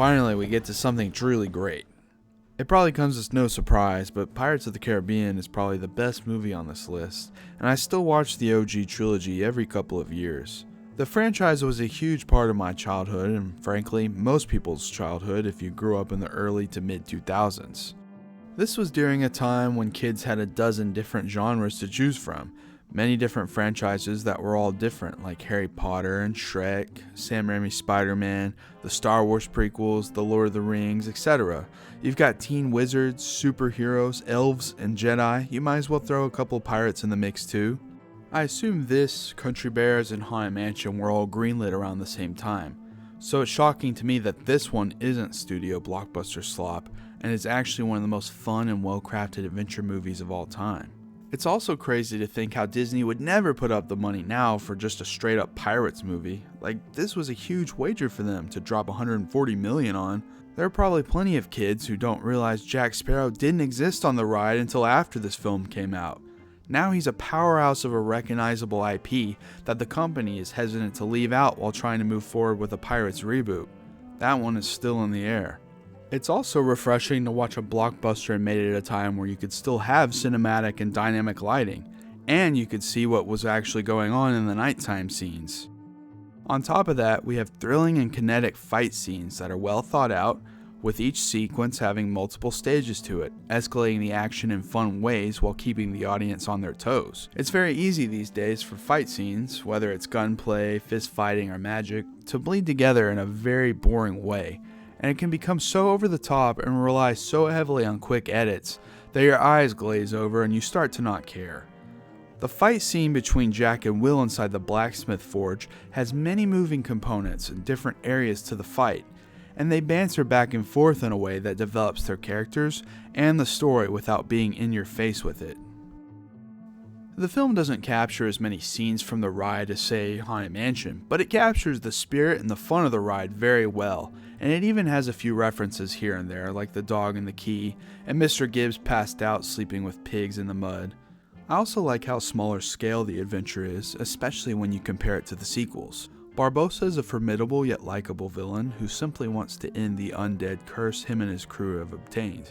Finally, we get to something truly great. It probably comes as no surprise, but Pirates of the Caribbean is probably the best movie on this list, and I still watch the OG trilogy every couple of years. The franchise was a huge part of my childhood, and frankly, most people's childhood if you grew up in the early to mid 2000s. This was during a time when kids had a dozen different genres to choose from, many different franchises that were all different, like Harry Potter and Shrek, Sam Raimi's Spider-Man, the Star Wars prequels, the Lord of the Rings, etc. You've got teen wizards, superheroes, elves, and Jedi. You might as well throw a couple pirates in the mix too. I assume this, Country Bears, and Haunted Mansion were all greenlit around the same time, so it's shocking to me that this one isn't studio blockbuster slop and is actually one of the most fun and well-crafted adventure movies of all time. It's also crazy to think how Disney would never put up the money now for just a straight up Pirates movie. Like, this was a huge wager for them to drop $140 million on. There are probably plenty of kids who don't realize Jack Sparrow didn't exist on the ride until after this film came out. Now he's a powerhouse of a recognizable IP that the company is hesitant to leave out while trying to move forward with a Pirates reboot. That one is still in the air. It's also refreshing to watch a blockbuster made at a time where you could still have cinematic and dynamic lighting, and you could see what was actually going on in the nighttime scenes. On top of that, we have thrilling and kinetic fight scenes that are well thought out, with each sequence having multiple stages to it, escalating the action in fun ways while keeping the audience on their toes. It's very easy these days for fight scenes, whether it's gunplay, fist fighting, or magic, to bleed together in a very boring way, and it can become so over the top and rely so heavily on quick edits that your eyes glaze over and you start to not care. The fight scene between Jack and Will inside the blacksmith forge has many moving components and different areas to the fight, and they banter back and forth in a way that develops their characters and the story without being in your face with it. The film doesn't capture as many scenes from the ride as, say, Haunted Mansion, but it captures the spirit and the fun of the ride very well, and it even has a few references here and there, like the dog and the key, and Mr. Gibbs passed out sleeping with pigs in the mud. I also like how smaller scale the adventure is, especially when you compare it to the sequels. Barbossa is a formidable yet likable villain who simply wants to end the undead curse him and his crew have obtained.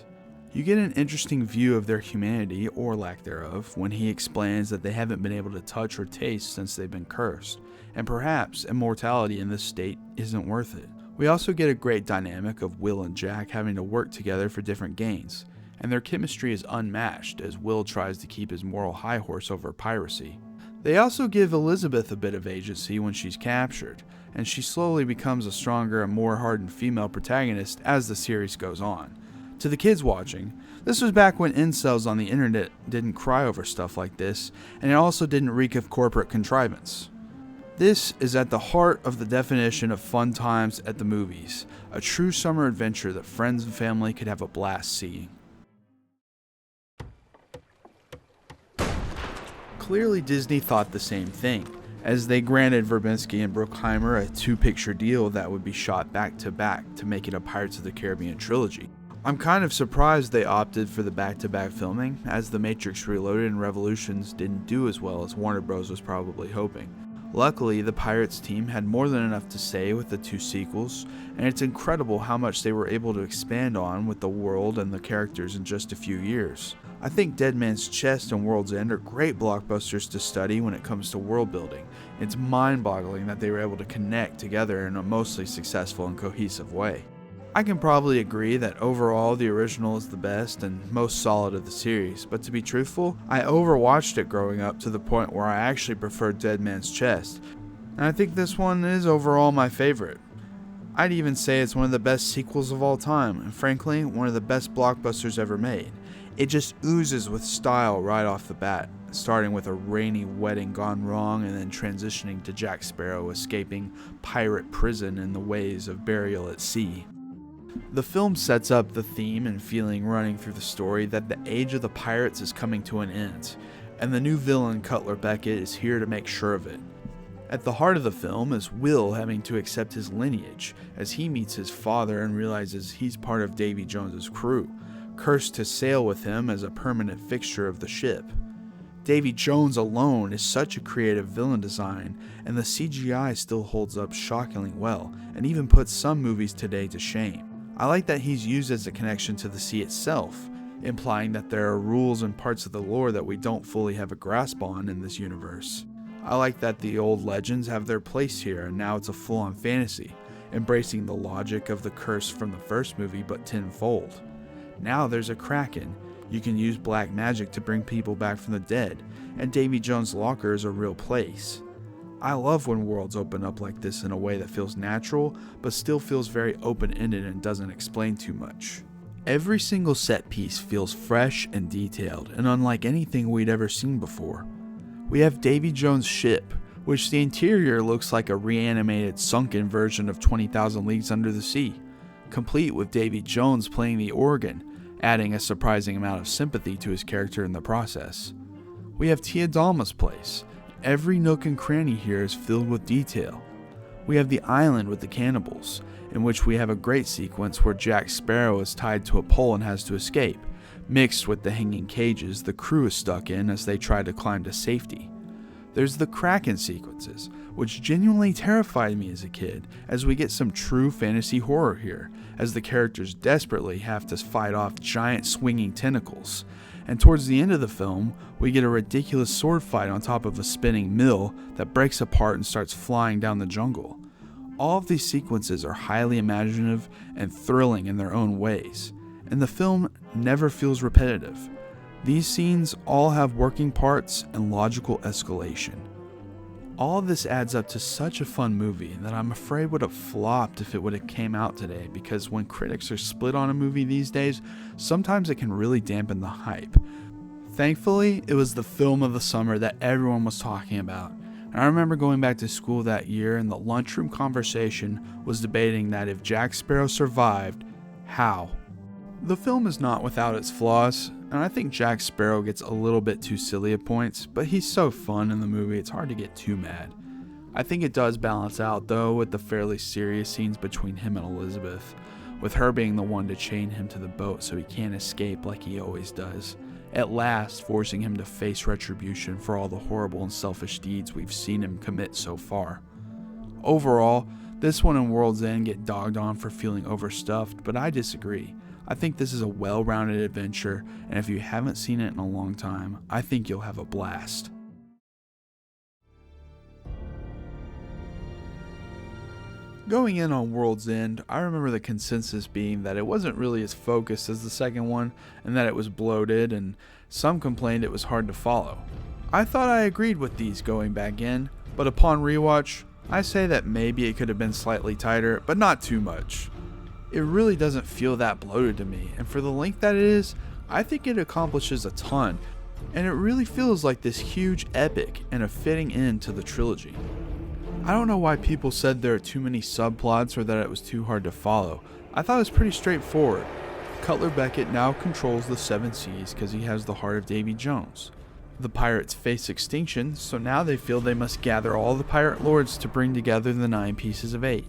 You get an interesting view of their humanity, or lack thereof, when he explains that they haven't been able to touch or taste since they've been cursed, and perhaps immortality in this state isn't worth it. We also get a great dynamic of Will and Jack having to work together for different gains, and their chemistry is unmatched as Will tries to keep his moral high horse over piracy. They also give Elizabeth a bit of agency when she's captured, and she slowly becomes a stronger and more hardened female protagonist as the series goes on. To the kids watching, this was back when incels on the internet didn't cry over stuff like this, and it also didn't reek of corporate contrivance. This is at the heart of the definition of fun times at the movies, a true summer adventure that friends and family could have a blast seeing. Clearly Disney thought the same thing, as they granted Verbinski and Bruckheimer a 2-picture deal that would be shot back to back to make it a Pirates of the Caribbean trilogy. I'm kind of surprised they opted for the back-to-back filming, as The Matrix Reloaded and Revolutions didn't do as well as Warner Bros. Was probably hoping. Luckily, the Pirates team had more than enough to say with the 2 sequels, and it's incredible how much they were able to expand on with the world and the characters in just a few years. I think Dead Man's Chest and World's End are great blockbusters to study when it comes to world building. It's mind-boggling that they were able to connect together in a mostly successful and cohesive way. I can probably agree that overall the original is the best and most solid of the series, but to be truthful, I overwatched it growing up to the point where I actually preferred Dead Man's Chest, and I think this one is overall my favorite. I'd even say it's one of the best sequels of all time, and frankly, one of the best blockbusters ever made. It just oozes with style right off the bat, starting with a rainy wedding gone wrong and then transitioning to Jack Sparrow escaping pirate prison in the ways of burial at sea. The film sets up the theme and feeling running through the story that the age of the pirates is coming to an end, and the new villain Cutler Beckett is here to make sure of it. At the heart of the film is Will having to accept his lineage as he meets his father and realizes he's part of Davy Jones's crew, cursed to sail with him as a permanent fixture of the ship. Davy Jones alone is such a creative villain design, and the CGI still holds up shockingly well, and even puts some movies today to shame. I like that he's used as a connection to the sea itself, implying that there are rules and parts of the lore that we don't fully have a grasp on in this universe. I like that the old legends have their place here, and now it's a full-on fantasy, embracing the logic of the curse from the first movie but tenfold. Now there's a Kraken. You can use black magic to bring people back from the dead, and Davy Jones' locker is a real place. I love when worlds open up like this in a way that feels natural, but still feels very open-ended and doesn't explain too much. Every single set piece feels fresh and detailed, and unlike anything we'd ever seen before. We have Davy Jones' ship, which the interior looks like a reanimated, sunken version of 20,000 Leagues Under the Sea, complete with Davy Jones playing the organ, adding a surprising amount of sympathy to his character in the process. We have Tia Dalma's place. Every nook and cranny here is filled with detail. We have the island with the cannibals, in which we have a great sequence where Jack Sparrow is tied to a pole and has to escape, mixed with the hanging cages the crew is stuck in as they try to climb to safety. There's the Kraken sequences, which genuinely terrified me as a kid, as we get some true fantasy horror here, as the characters desperately have to fight off giant swinging tentacles. And towards the end of the film, we get a ridiculous sword fight on top of a spinning mill that breaks apart and starts flying down the jungle. All of these sequences are highly imaginative and thrilling in their own ways, and the film never feels repetitive. These scenes all have working parts and logical escalation. All of this adds up to such a fun movie that I'm afraid would have flopped if it would have came out today, because when critics are split on a movie these days, sometimes it can really dampen the hype. Thankfully, it was the film of the summer that everyone was talking about. And I remember going back to school that year and the lunchroom conversation was debating that if Jack Sparrow survived, how? The film is not without its flaws, and I think Jack Sparrow gets a little bit too silly at points, but he's so fun in the movie it's hard to get too mad. I think it does balance out though with the fairly serious scenes between him and Elizabeth, with her being the one to chain him to the boat so he can't escape like he always does, at last forcing him to face retribution for all the horrible and selfish deeds we've seen him commit so far. Overall, this one and World's End get dogged on for feeling overstuffed, but I disagree. I think this is a well-rounded adventure, and if you haven't seen it in a long time, I think you'll have a blast. Going in on World's End, I remember the consensus being that it wasn't really as focused as the second one, and that it was bloated, and some complained it was hard to follow. I thought I agreed with these going back in, but upon rewatch, I say that maybe it could have been slightly tighter, but not too much. It really doesn't feel that bloated to me, and for the length that it is, I think it accomplishes a ton, and it really feels like this huge epic and a fitting end to the trilogy. I don't know why people said there are too many subplots or that it was too hard to follow. I thought it was pretty straightforward. Cutler Beckett now controls the Seven Seas because he has the heart of Davy Jones. The pirates face extinction, so now they feel they must gather all the pirate lords to bring together the 9 pieces of 8.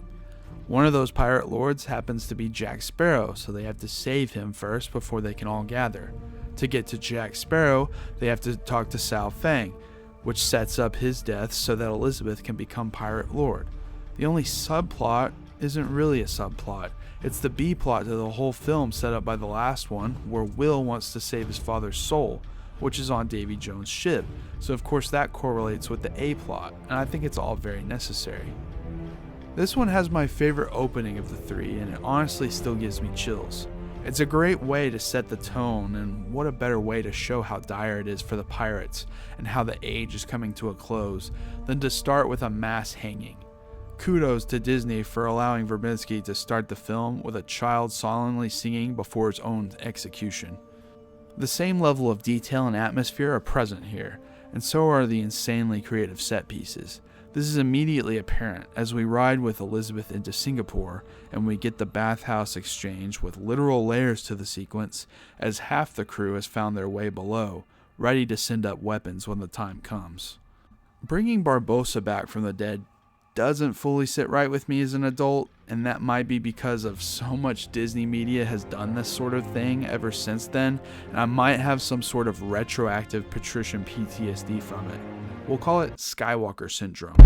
One of those pirate lords happens to be Jack Sparrow, so they have to save him first before they can all gather. To get to Jack Sparrow, they have to talk to Sao Fang, which sets up his death so that Elizabeth can become pirate lord. The only subplot isn't really a subplot. It's the B plot to the whole film set up by the last one, where Will wants to save his father's soul, which is on Davy Jones' ship. So of course that correlates with the A plot, and I think it's all very necessary. This one has my favorite opening of the 3, and it honestly still gives me chills. It's a great way to set the tone, and what a better way to show how dire it is for the pirates and how the age is coming to a close than to start with a mass hanging. Kudos to Disney for allowing Verbinski to start the film with a child solemnly singing before his own execution. The same level of detail and atmosphere are present here, and so are the insanely creative set pieces. This is immediately apparent as we ride with Elizabeth into Singapore, and we get the bathhouse exchange with literal layers to the sequence, as half the crew has found their way below, ready to send up weapons when the time comes. Bringing Barbossa back from the dead doesn't fully sit right with me as an adult, and that might be because of so much Disney media has done this sort of thing ever since then, and I might have some sort of retroactive patrician PTSD from it. We'll call it Skywalker syndrome.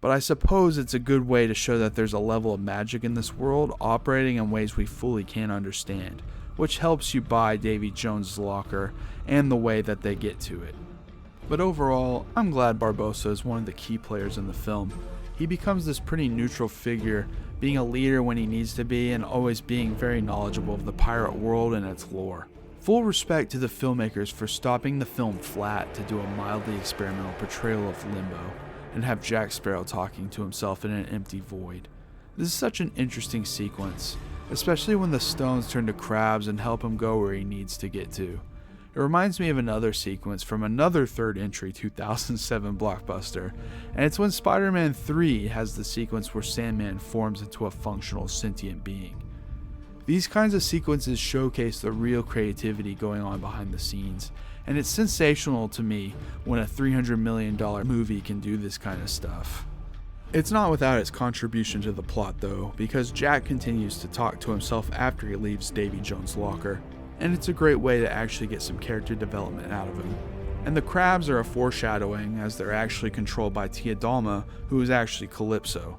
But I suppose it's a good way to show that there's a level of magic in this world operating in ways we fully can't understand, which helps you buy Davy Jones' locker and the way that they get to it. But overall, I'm glad Barbossa is one of the key players in the film. He becomes this pretty neutral figure, being a leader when he needs to be and always being very knowledgeable of the pirate world and its lore. Full respect to the filmmakers for stopping the film flat to do a mildly experimental portrayal of Limbo and have Jack Sparrow talking to himself in an empty void. This is such an interesting sequence, especially when the stones turn to crabs and help him go where he needs to get to. It reminds me of another sequence from another third entry 2007 blockbuster, and it's when Spider-Man 3 has the sequence where Sandman forms into a functional sentient being. These kinds of sequences showcase the real creativity going on behind the scenes, and it's sensational to me when a $300 million movie can do this kind of stuff. It's not without its contribution to the plot though, because Jack continues to talk to himself after he leaves Davy Jones' locker, and it's a great way to actually get some character development out of him. And the crabs are a foreshadowing, as they're actually controlled by Tia Dalma, who is actually Calypso.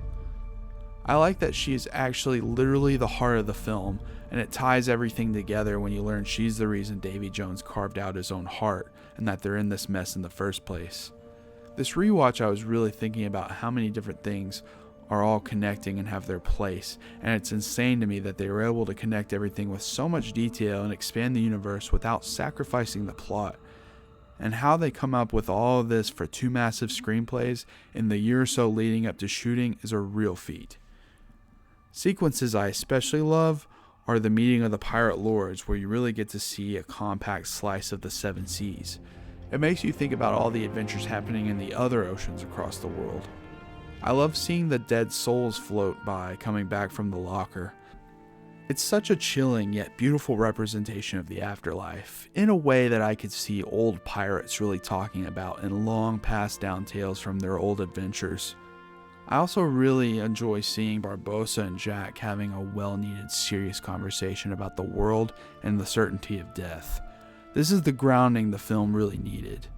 I like that she is actually literally the heart of the film, and it ties everything together when you learn she's the reason Davy Jones carved out his own heart, and that they're in this mess in the first place. This rewatch, I was really thinking about how many different things are all connecting and have their place, and it's insane to me that they were able to connect everything with so much detail and expand the universe without sacrificing the plot. And how they come up with all of this for 2 massive screenplays in the year or so leading up to shooting is a real feat. Sequences I especially love are the meeting of the pirate lords, where you really get to see a compact slice of the 7 seas. It makes you think about all the adventures happening in the other oceans across the world. I love seeing the dead souls float by coming back from the locker. It's such a chilling yet beautiful representation of the afterlife, in a way that I could see old pirates really talking about in long passed down tales from their old adventures. I also really enjoy seeing Barbossa and Jack having a well-needed serious conversation about the world and the certainty of death. This is the grounding the film really needed.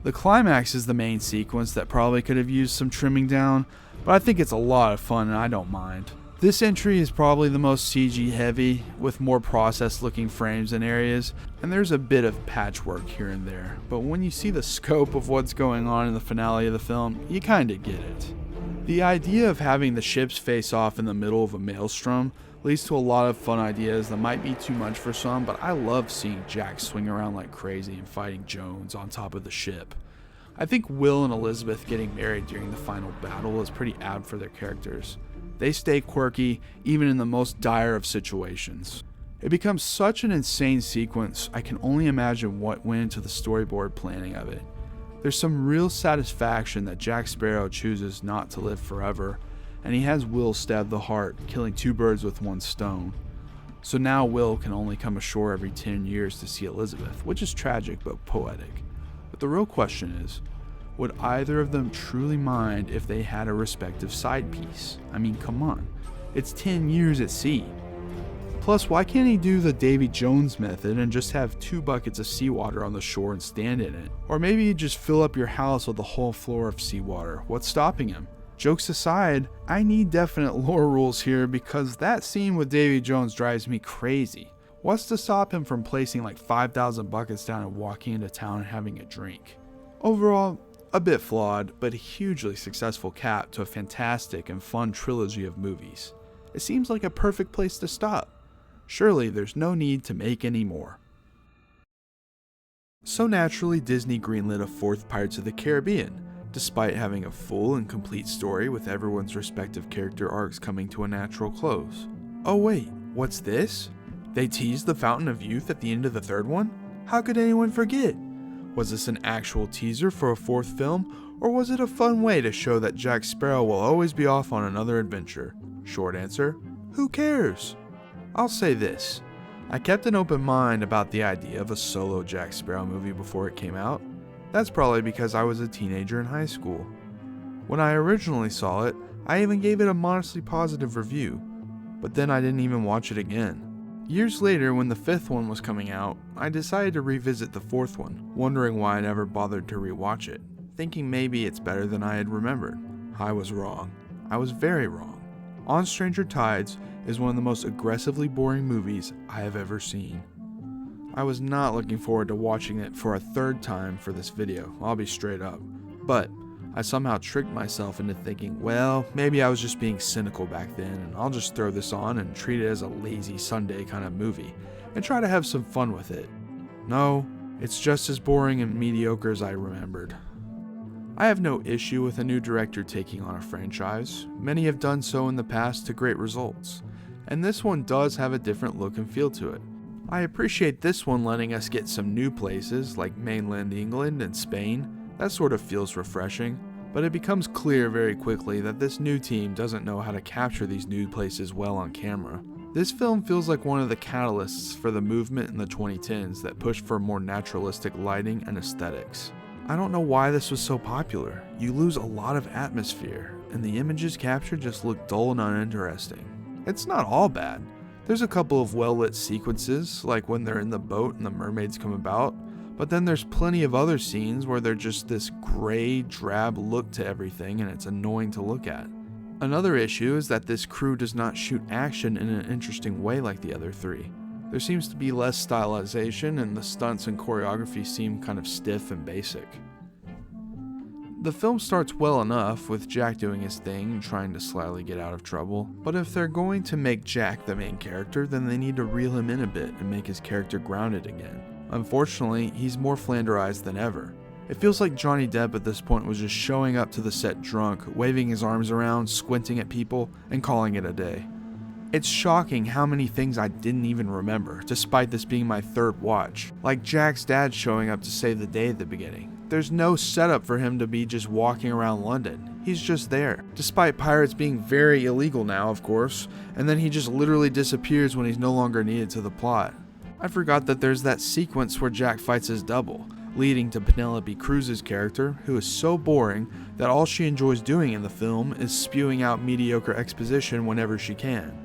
The climax is the main sequence that probably could have used some trimming down, but I think it's a lot of fun and I don't mind. This entry is probably the most CG heavy, with more processed looking frames and areas, and there's a bit of patchwork here and there, but when you see the scope of what's going on in the finale of the film, you kinda get it. The idea of having the ships face off in the middle of a maelstrom leads to a lot of fun ideas that might be too much for some, but I love seeing Jack swing around like crazy and fighting Jones on top of the ship. I think Will and Elizabeth getting married during the final battle is pretty apt for their characters. They stay quirky even in the most dire of situations. It becomes such an insane sequence, I can only imagine what went into the storyboard planning of it. There's some real satisfaction that Jack Sparrow chooses not to live forever, and he has Will stab the heart, killing 2 birds with 1 stone. So now Will can only come ashore every 10 years to see Elizabeth, which is tragic but poetic. But the real question is, would either of them truly mind if they had a respective side piece? I mean, come on, it's 10 years at sea. Plus, why can't he do the Davy Jones method and just have 2 buckets of seawater on the shore and stand in it? Or maybe you just fill up your house with a whole floor of seawater. What's stopping him? Jokes aside, I need definite lore rules here, because that scene with Davy Jones drives me crazy. What's to stop him from placing like 5,000 buckets down and walking into town and having a drink? Overall, a bit flawed, but a hugely successful cap to a fantastic and fun trilogy of movies. It seems like a perfect place to stop. Surely there's no need to make any more. So naturally, Disney greenlit a 4th Pirates of the Caribbean, despite having a full and complete story with everyone's respective character arcs coming to a natural close. Oh wait, what's this? They teased the Fountain of Youth at the end of the 3rd one? How could anyone forget? Was this an actual teaser for a 4th film, or was it a fun way to show that Jack Sparrow will always be off on another adventure? Short answer, who cares? I'll say this, I kept an open mind about the idea of a solo Jack Sparrow movie before it came out. That's probably because I was a teenager in high school. When I originally saw it, I even gave it a modestly positive review, but then I didn't even watch it again. Years later, when the fifth one was coming out, I decided to revisit the fourth one, wondering why I never bothered to rewatch it, thinking maybe it's better than I had remembered. I was wrong. I was very wrong. On Stranger Tides is one of the most aggressively boring movies I have ever seen. I was not looking forward to watching it for a third time for this video, I'll be straight up. But I somehow tricked myself into thinking, well, maybe I was just being cynical back then, and I'll just throw this on and treat it as a lazy Sunday kind of movie, and try to have some fun with it. No, it's just as boring and mediocre as I remembered. I have no issue with a new director taking on a franchise. Many have done so in the past to great results, and this one does have a different look and feel to it. I appreciate this one letting us get some new places like mainland England and Spain. That sort of feels refreshing, but it becomes clear very quickly that this new team doesn't know how to capture these new places well on camera. This film feels like one of the catalysts for the movement in the 2010s that pushed for more naturalistic lighting and aesthetics. I don't know why this was so popular. You lose a lot of atmosphere, and the images captured just look dull and uninteresting. It's not all bad. There's a couple of well-lit sequences, like when they're in the boat and the mermaids come about, but then there's plenty of other scenes where they're just this gray, drab look to everything, and it's annoying to look at. Another issue is that this crew does not shoot action in an interesting way like the other three. There seems to be less stylization, and the stunts and choreography seem kind of stiff and basic. The film starts well enough, with Jack doing his thing and trying to slyly get out of trouble, but if they're going to make Jack the main character, then they need to reel him in a bit and make his character grounded again. Unfortunately, he's more flanderized than ever. It feels like Johnny Depp at this point was just showing up to the set drunk, waving his arms around, squinting at people, and calling it a day. It's shocking how many things I didn't even remember, despite this being my third watch, like Jack's dad showing up to save the day at the beginning. There's no setup for him to be just walking around London. He's just there, despite pirates being very illegal now, of course, and then he just literally disappears when he's no longer needed to the plot. I forgot that there's that sequence where Jack fights his double, leading to Penelope Cruz's character, who is so boring that all she enjoys doing in the film is spewing out mediocre exposition whenever she can.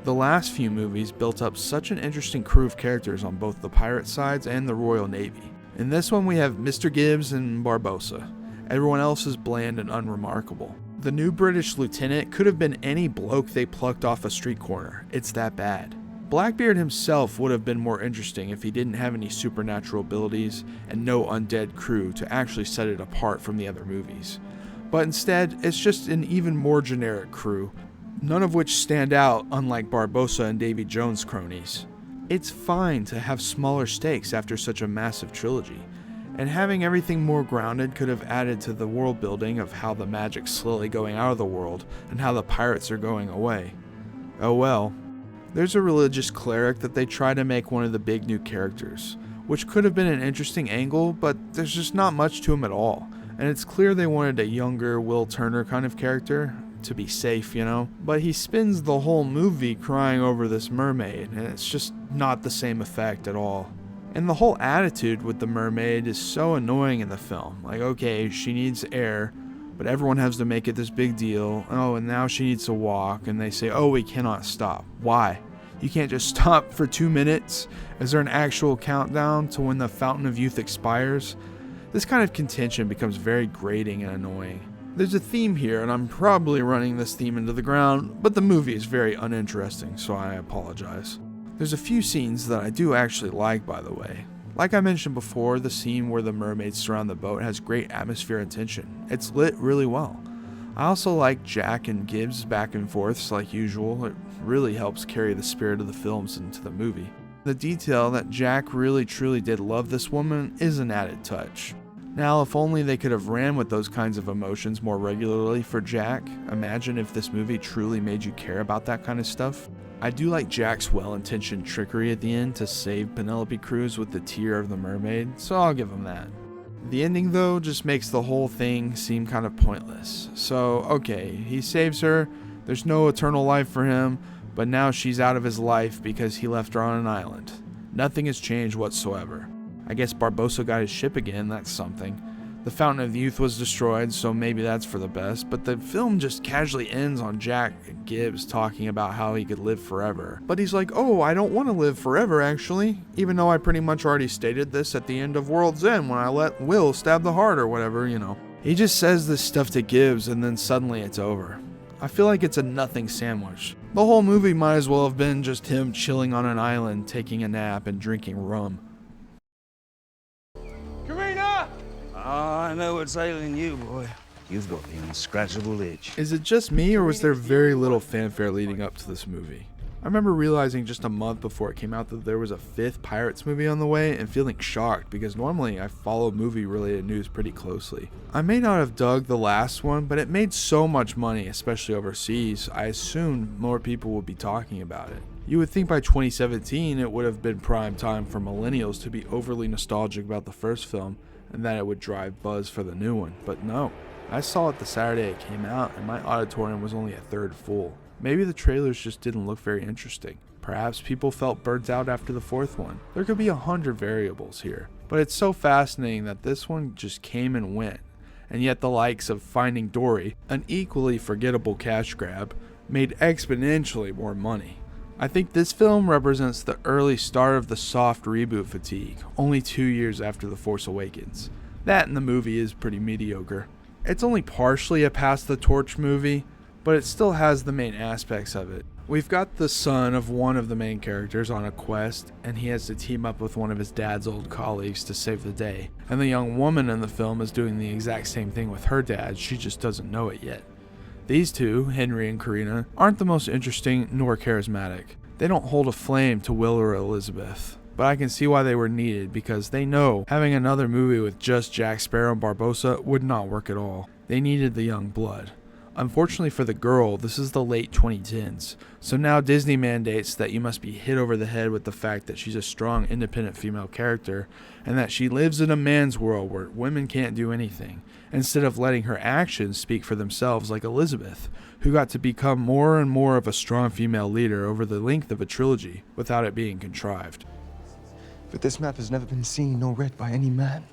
The last few movies built up such an interesting crew of characters on both the pirate sides and the Royal Navy. In this one we have Mr. Gibbs and Barbossa. Everyone else is bland and unremarkable. The new British lieutenant could have been any bloke they plucked off a street corner. It's that bad. Blackbeard himself would have been more interesting if he didn't have any supernatural abilities and no undead crew to actually set it apart from the other movies. But instead, it's just an even more generic crew, none of which stand out unlike Barbossa and Davy Jones' cronies. It's fine to have smaller stakes after such a massive trilogy, and having everything more grounded could have added to the world building of how the magic's slowly going out of the world and how the pirates are going away. Oh well. There's a religious cleric that they try to make one of the big new characters, which could have been an interesting angle, but there's just not much to him at all, and it's clear they wanted a younger Will Turner kind of character, to be safe, you know, but he spends the whole movie crying over this mermaid, and it's just not the same effect at all. And the whole attitude with the mermaid is so annoying in the film, like okay, she needs air, but everyone has to make it this big deal. Oh, and now she needs to walk, and they say, oh, we cannot stop. Why? You can't just stop for 2 minutes? Is there an actual countdown to when the Fountain of Youth expires? This kind of contention becomes very grating and annoying. There's a theme here, and I'm probably running this theme into the ground, but the movie is very uninteresting, so I apologize. There's a few scenes that I do actually like, by the way. Like I mentioned before, the scene where the mermaids surround the boat has great atmosphere and tension. It's lit really well. I also like Jack and Gibbs back and forths like usual. It really helps carry the spirit of the films into the movie. The detail that Jack really truly did love this woman is an added touch. Now, if only they could have ran with those kinds of emotions more regularly for Jack. Imagine if this movie truly made you care about that kind of stuff. I do like Jack's well-intentioned trickery at the end to save Penelope Cruz with the tear of the mermaid, so I'll give him that. The ending, though, just makes the whole thing seem kind of pointless. So, okay, he saves her, there's no eternal life for him, but now she's out of his life because he left her on an island. Nothing has changed whatsoever. I guess Barbossa got his ship again, that's something. The Fountain of Youth was destroyed, so maybe that's for the best, but the film just casually ends on Jack Gibbs talking about how he could live forever. But he's like, oh, I don't want to live forever actually, even though I pretty much already stated this at the end of World's End when I let Will stab the heart or whatever, you know. He just says this stuff to Gibbs and then suddenly it's over. I feel like it's a nothing sandwich. The whole movie might as well have been just him chilling on an island, taking a nap and drinking rum. I know what's ailing you, boy. You've got the unscratchable itch. Is it just me, or was there very little fanfare leading up to this movie? I remember realizing just a month before it came out that there was a 5th Pirates movie on the way and feeling shocked because normally I follow movie-related news pretty closely. I may not have dug the last one, but it made so much money, especially overseas, I assumed more people would be talking about it. You would think by 2017 it would have been prime time for millennials to be overly nostalgic about the first film, and that it would drive buzz for the new one, but no. I saw it the Saturday it came out and my auditorium was only a third full. Maybe the trailers just didn't look very interesting. Perhaps people felt burnt out after the 4th one. There could be 100 variables here, but it's so fascinating that this one just came and went, and yet the likes of Finding Dory, an equally forgettable cash grab, made exponentially more money. I think this film represents the early start of the soft reboot fatigue, only 2 years after The Force Awakens. That and the movie is pretty mediocre. It's only partially a Pass the Torch movie, but it still has the main aspects of it. We've got the son of one of the main characters on a quest, and he has to team up with one of his dad's old colleagues to save the day. And the young woman in the film is doing the exact same thing with her dad, she just doesn't know it yet. These two, Henry and Karina, aren't the most interesting nor charismatic. They don't hold a flame to Will or Elizabeth, but I can see why they were needed because they know having another movie with just Jack Sparrow and Barbossa would not work at all. They needed the young blood. Unfortunately for the girl, this is the late 2010s, so now Disney mandates that you must be hit over the head with the fact that she's a strong, independent female character, and that she lives in a man's world where women can't do anything, instead of letting her actions speak for themselves like Elizabeth, who got to become more and more of a strong female leader over the length of a trilogy, without it being contrived. But this map has never been seen nor read by any man.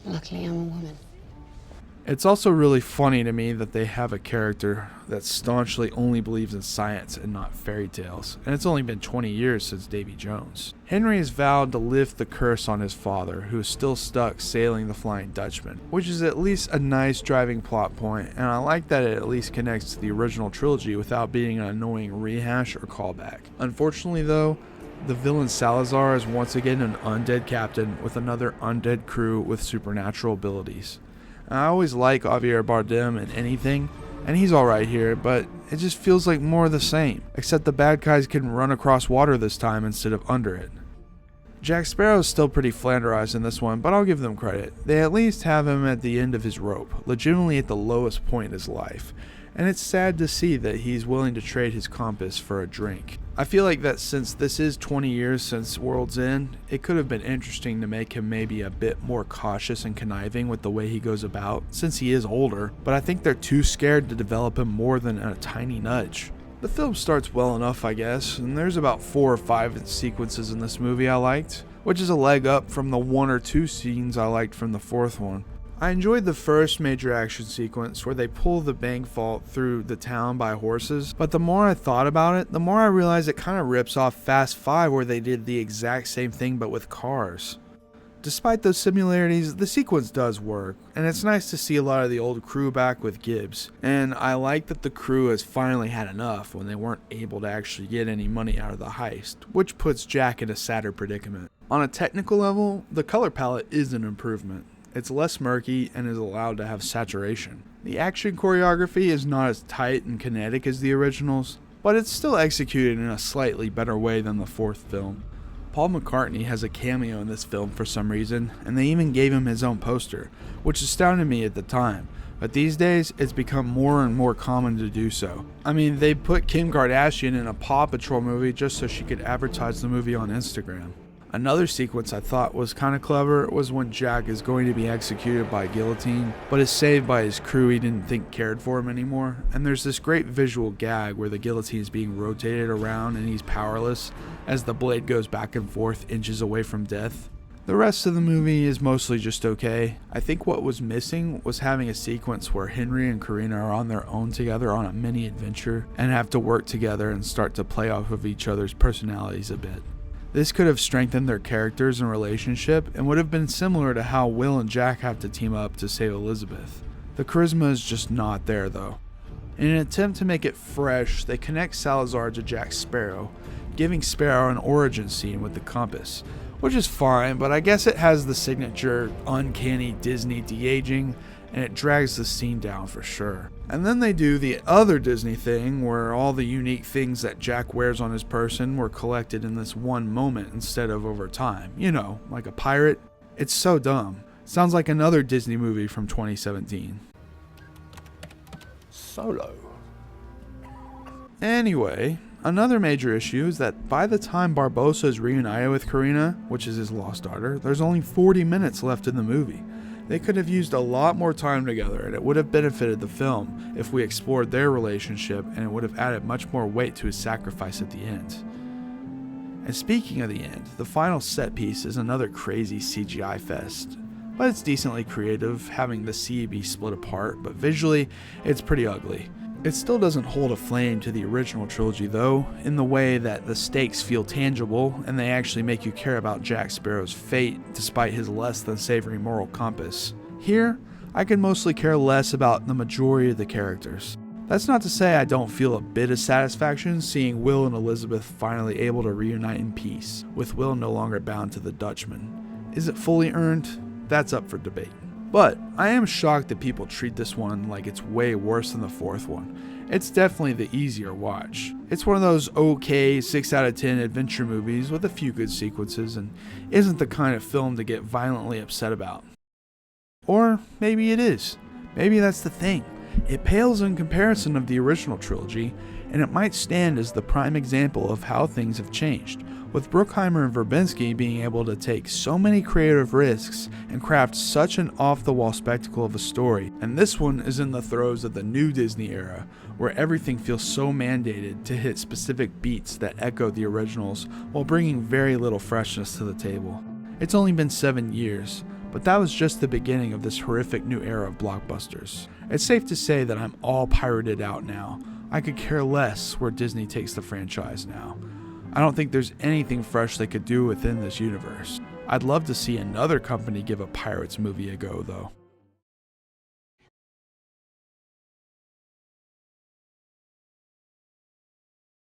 Luckily, I'm a woman. It's also really funny to me that they have a character that staunchly only believes in science and not fairy tales, and it's only been 20 years since Davy Jones. Henry has vowed to lift the curse on his father, who is still stuck sailing the Flying Dutchman, which is at least a nice driving plot point, and I like that it at least connects to the original trilogy without being an annoying rehash or callback. Unfortunately though, the villain Salazar is once again an undead captain with another undead crew with supernatural abilities. I always like Javier Bardem in anything, and he's alright here, but it just feels like more of the same, except the bad guys can run across water this time instead of under it. Jack Sparrow is still pretty flanderized in this one, but I'll give them credit. They at least have him at the end of his rope, legitimately at the lowest point in his life, and it's sad to see that he's willing to trade his compass for a drink. I feel like that since this is 20 years since World's End, it could have been interesting to make him maybe a bit more cautious and conniving with the way he goes about, since he is older, but I think they're too scared to develop him more than a tiny nudge. The film starts well enough, I guess, and there's about 4 or 5 sequences in this movie I liked, which is a leg up from the 1 or 2 scenes I liked from the 4th one. I enjoyed the first major action sequence where they pull the bank vault through the town by horses, but the more I thought about it, the more I realized it kind of rips off Fast 5 where they did the exact same thing but with cars. Despite those similarities, the sequence does work, and it's nice to see a lot of the old crew back with Gibbs, and I like that the crew has finally had enough when they weren't able to actually get any money out of the heist, which puts Jack in a sadder predicament. On a technical level, the color palette is an improvement. It's less murky and is allowed to have saturation. The action choreography is not as tight and kinetic as the originals, but it's still executed in a slightly better way than the 4th film. Paul McCartney has a cameo in this film for some reason, and they even gave him his own poster, which astounded me at the time, but these days it's become more and more common to do so. I mean, they put Kim Kardashian in a Paw Patrol movie just so she could advertise the movie on Instagram. Another sequence I thought was kind of clever was when Jack is going to be executed by guillotine, but is saved by his crew he didn't think cared for him anymore, and there's this great visual gag where the guillotine is being rotated around and he's powerless as the blade goes back and forth inches away from death. The rest of the movie is mostly just okay. I think what was missing was having a sequence where Henry and Karina are on their own together on a mini adventure and have to work together and start to play off of each other's personalities a bit. This could have strengthened their characters and relationship and would have been similar to how Will and Jack have to team up to save Elizabeth. The charisma is just not there though. In an attempt to make it fresh, they connect Salazar to Jack Sparrow, giving Sparrow an origin scene with the compass, which is fine, but I guess it has the signature uncanny Disney de-aging, and it drags the scene down for sure. And then they do the other Disney thing where all the unique things that Jack wears on his person were collected in this one moment instead of over time. You know, like a pirate. It's so dumb. Sounds like another Disney movie from 2017. Solo. Anyway, another major issue is that by the time Barbossa is reunited with Karina, which is his lost daughter, there's only 40 minutes left in the movie. They could have used a lot more time together, and it would have benefited the film if we explored their relationship, and it would have added much more weight to his sacrifice at the end. And speaking of the end, the final set piece is another crazy CGI fest. But it's decently creative, having the sea be split apart, but visually, it's pretty ugly. It still doesn't hold a flame to the original trilogy though, in the way that the stakes feel tangible and they actually make you care about Jack Sparrow's fate despite his less than savory moral compass. Here, I can mostly care less about the majority of the characters. That's not to say I don't feel a bit of satisfaction seeing Will and Elizabeth finally able to reunite in peace, with Will no longer bound to the Dutchman. Is it fully earned? That's up for debate. But I am shocked that people treat this one like it's way worse than the fourth one. It's definitely the easier watch. It's one of those okay 6 out of 10 adventure movies with a few good sequences and isn't the kind of film to get violently upset about. Or maybe it is. Maybe that's the thing. It pales in comparison of the original trilogy, and it might stand as the prime example of how things have changed, with Bruckheimer and Verbinski being able to take so many creative risks and craft such an off-the-wall spectacle of a story. And this one is in the throes of the new Disney era, where everything feels so mandated to hit specific beats that echo the originals while bringing very little freshness to the table. It's only been 7 years, but that was just the beginning of this horrific new era of blockbusters. It's safe to say that I'm all pirated out now. I could care less where Disney takes the franchise now. I don't think there's anything fresh they could do within this universe. I'd love to see another company give a Pirates movie a go though.